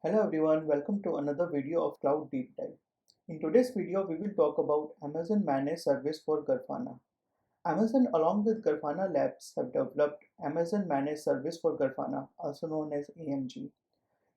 Hello everyone, welcome to another video of Cloud Deep Dive. In today's video, we will talk about Amazon Managed Service for Grafana. Amazon along with Grafana Labs have developed Amazon Managed Service for Grafana, also known as AMG.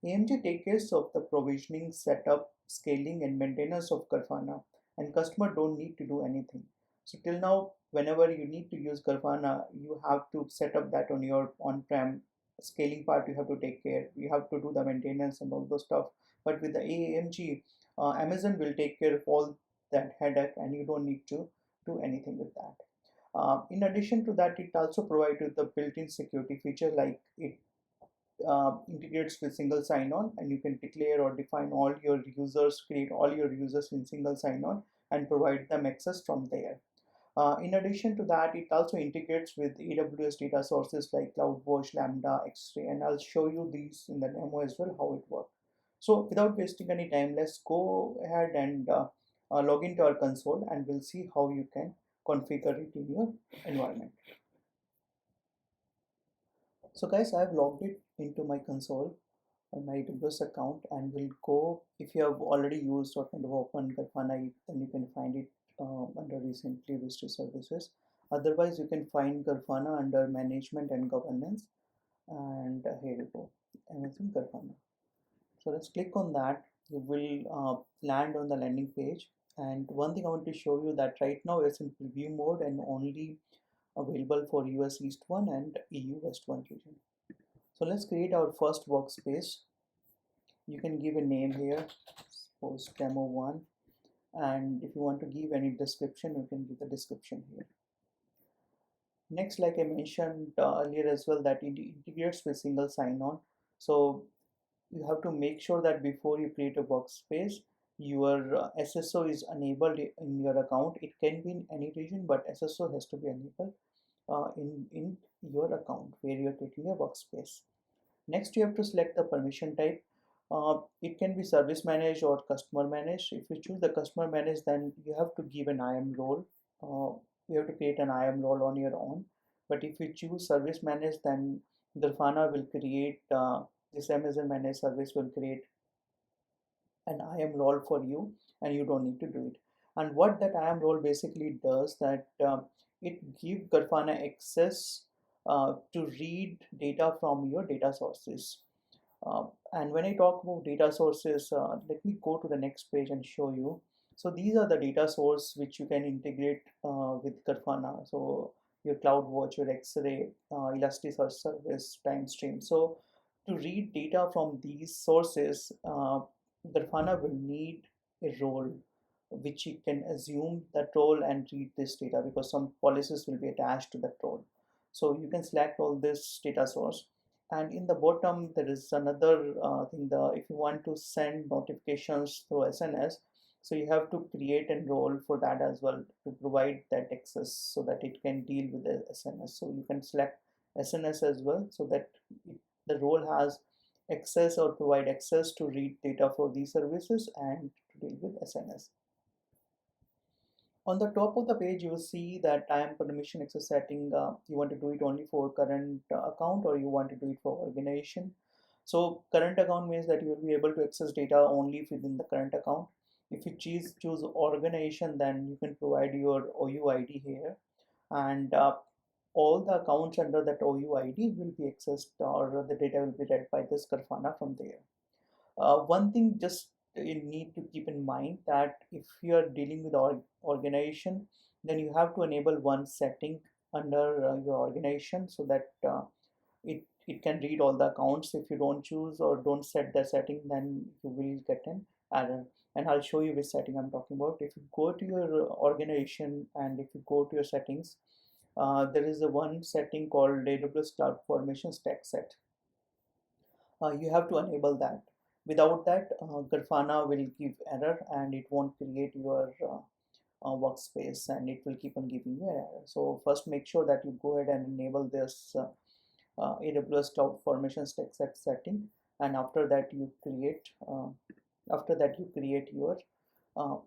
AMG takes care of the provisioning, setup, scaling and maintenance of Grafana, and customer don't need to do anything. So till now, whenever you need to use Grafana, you have to set up that on your on-prem scaling part. You have to take care. You have to do the maintenance and all those stuff. But with the AMG, Amazon will take care of all that headache, and you don't need to do anything with that. In addition to that, it also provides you the built-in security feature, like it integrates with single sign-on, and you can declare or define all your users, create all your users in single sign-on and provide them access from there. In addition to that, it also integrates with AWS data sources like CloudWatch, Lambda, X-Ray, and I'll show you these in the demo as well, how it works. So without wasting any time, let's go ahead and log into our console, and we'll see how you can configure it in your environment. So guys, I've logged it into my console on my AWS account, and we'll go, if you have already used or kind of open Grafana, then you can find it under recently visited services. Otherwise, you can find Grafana under management and governance, and here you go, Amazon Grafana. So let's click on that. You will land on the landing page. And one thing I want to show you that right now it's in preview mode and only available for US East 1 and EU West 1 region. So let's create our first workspace. You can give a name here, suppose demo 1, and if you want to give any description, you can give the description here. Next, like I mentioned earlier as well, that it integrates with single sign-on. So you have to make sure that before you create a workspace, your SSO is enabled in your account. It can be in any region, but SSO has to be enabled in your account where you are creating a workspace. Next, you have to select the permission type. It can be service managed or customer managed. If you choose the customer managed, then you have to give an IAM role. You have to create an IAM role on your own. But if you choose service managed, then Grafana will create this Amazon managed service will create an IAM role for you, and you don't need to do it. And what that IAM role basically does, that it gives Grafana access to read data from your data sources. And when I talk about data sources, let me go to the next page and show you. So these are the data source which you can integrate with Grafana. So your CloudWatch, your X-Ray, Elasticsearch service, TimeStream. So to read data from these sources, Grafana will need a role which you can assume that role and read this data, because some policies will be attached to that role. So you can select all this data source, and in the bottom there is another thing. If you want to send notifications through SNS, so you have to create a role for that as well to provide that access so that it can deal with the SNS. So you can select SNS as well, so that the role has access or provide access to read data for these services and to deal with SNS. On the top of the page, you will see that IAM permission access setting. You want to do it only for current account, or you want to do it for organization. So current account means that you will be able to access data only within the current account. If you choose organization, then you can provide your OUID here, and all the accounts under that OUID will be accessed, or the data will be read by this Grafana from there. One thing just you need to keep in mind, that if you are dealing with organization, then you have to enable one setting under your organization, so that it can read all the accounts. If you don't choose or don't set the setting, then you will get an error, and I'll show you which setting I'm talking about. If you go to your organization and if you go to your settings, there is a one setting called AWS Cloud Formation Stack Set. You have to enable that. Without that, Grafana will give error and it won't create your workspace, and it will keep on giving you error. So first make sure that you go ahead and enable this AWS Cloud Formation Stack Set setting, and after that you create your uh,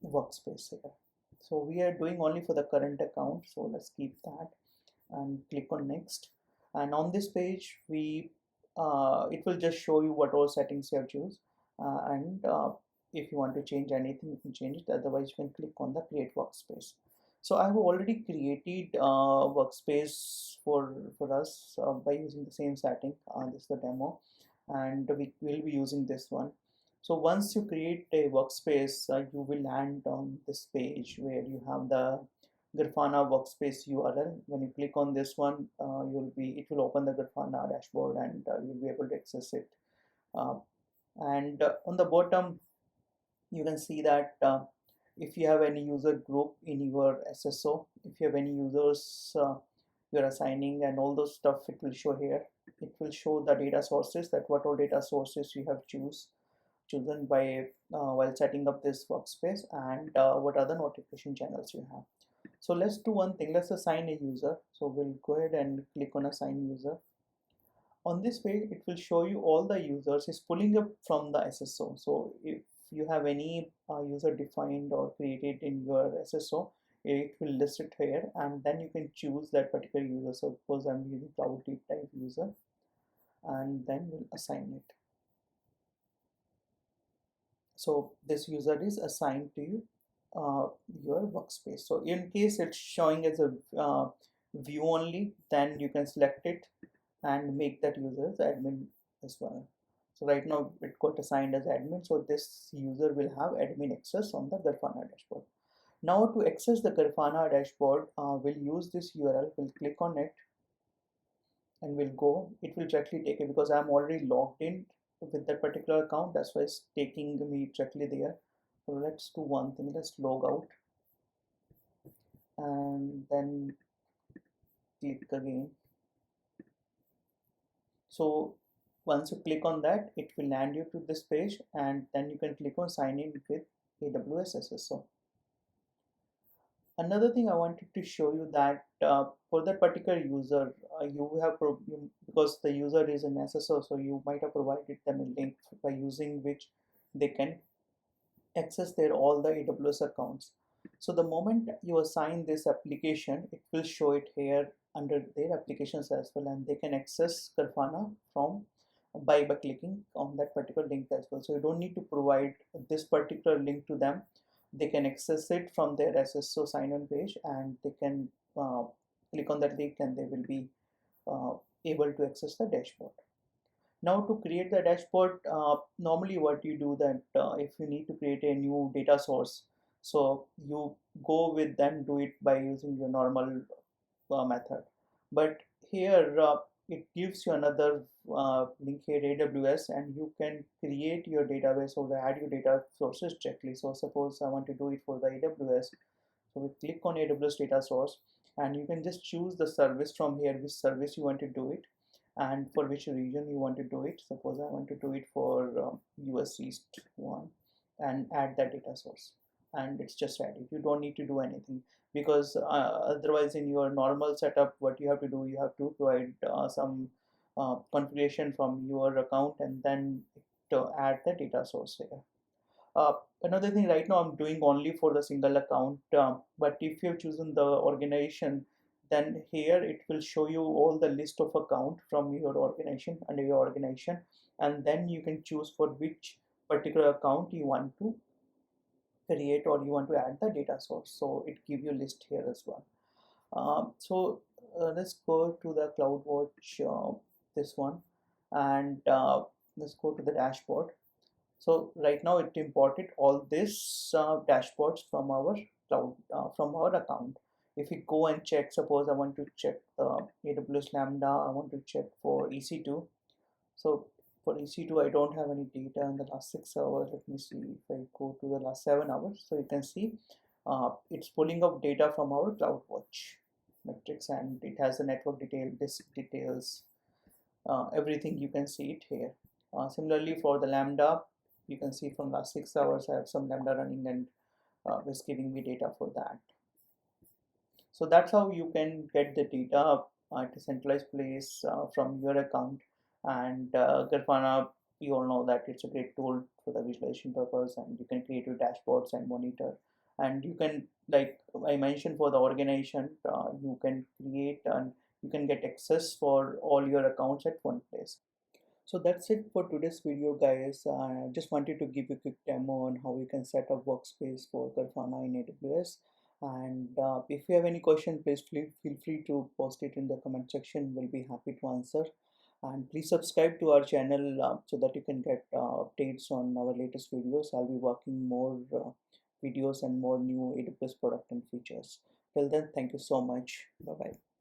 workspace here. So we are doing only for the current account, so let's keep that and click on next. And on this page, we it will just show you what all settings you have choose, and if you want to change anything, you can change it. Otherwise, you can click on the create workspace. So I have already created workspace for us by using the same setting. This is the demo, and we will be using this one. So once you create a workspace, you will land on this page where you have the Grafana workspace URL. When you click on this one, it will open the Grafana dashboard, and you'll be able to access it. Uh, and on the bottom, you can see that if you have any user group in your SSO, if you have any users you're assigning and all those stuff, it will show here. It will show the data sources, that what all data sources you have chosen by while setting up this workspace, and what other notification channels you have. So let's do one thing. Let's assign a user. So we'll go ahead and click on assign user. On this page, it will show you all the users. It's pulling up from the SSO. So if you have any user defined or created in your SSO, it will list it here, and then you can choose that particular user. So suppose I'm using Cloud Deep Dive user, and then we'll assign it. So this user is assigned to you your workspace. So in case it's showing as a view only, then you can select it and make that user as admin as well. So right now it got assigned as admin, so this user will have admin access on the Grafana dashboard. Now to access the Grafana dashboard, we'll use this URL. We'll click on it and we'll go. It will directly take it because I'm already logged in with that particular account. That's why it's taking me directly there. So let's do one thing. Let's log out and then click again. So once you click on that, it will land you to this page, and then you can click on sign in with AWS SSO. Another thing I wanted to show you that for that particular user, because the user is an SSO, so you might have provided them a link by using which they can access their all the AWS accounts. So the moment you assign this application, it will show it here under their applications as well, and they can access Grafana from by clicking on that particular link as well. So you don't need to provide this particular link to them. They can access it from their SSO sign-on page, and they can click on that link, and they will be able to access the dashboard. Now to create the dashboard, normally what you do that if you need to create a new data source, so you go with and do it by using your normal method. But here it gives you another link here, AWS, and you can create your database or add your data sources directly. So suppose I want to do it for the AWS. So we click on AWS data source, and you can just choose the service from here, which service you want to do it and for which region you want to do it. Suppose I want to do it for US East 1, and add that data source, and it's just ready. You don't need to do anything, because otherwise in your normal setup, what you have to do, you have to provide some configuration from your account, and then to add the data source here. Another thing, right now I'm doing only for the single account, but if you've chosen the organization, then here it will show you all the list of account from your organization, under your organization, and then you can choose for which particular account you want to create or you want to add the data source. So it gives you a list here as well. Let's go to the CloudWatch, this one, and let's go to the dashboard. So right now it imported all this dashboards from our cloud, from our account. If we go and check, suppose I want to check AWS Lambda, I want to check for EC2. So for EC2, I don't have any data in the last 6 hours. Let me see if I go to the last 7 hours. So you can see it's pulling up data from our CloudWatch metrics, and it has the network detail, disk details, everything. You can see it here. Similarly for the Lambda, you can see from last 6 hours I have some Lambda running, and it's giving me data for that. So that's how you can get the data at a centralized place from your account. And Grafana, you all know that it's a great tool for the visualization purpose, and you can create your dashboards and monitor. And you can, like I mentioned, for the organization, you can create and you can get access for all your accounts at one place. So that's it for today's video, guys. I just wanted to give you a quick demo on how you can set up workspace for Grafana in AWS. And if you have any question, please feel free to post it in the comment section. We'll be happy to answer. And please subscribe to our channel so that you can get updates on our latest videos. I'll be working more videos and more new AWS product and features. Till then, thank you so much. Bye bye.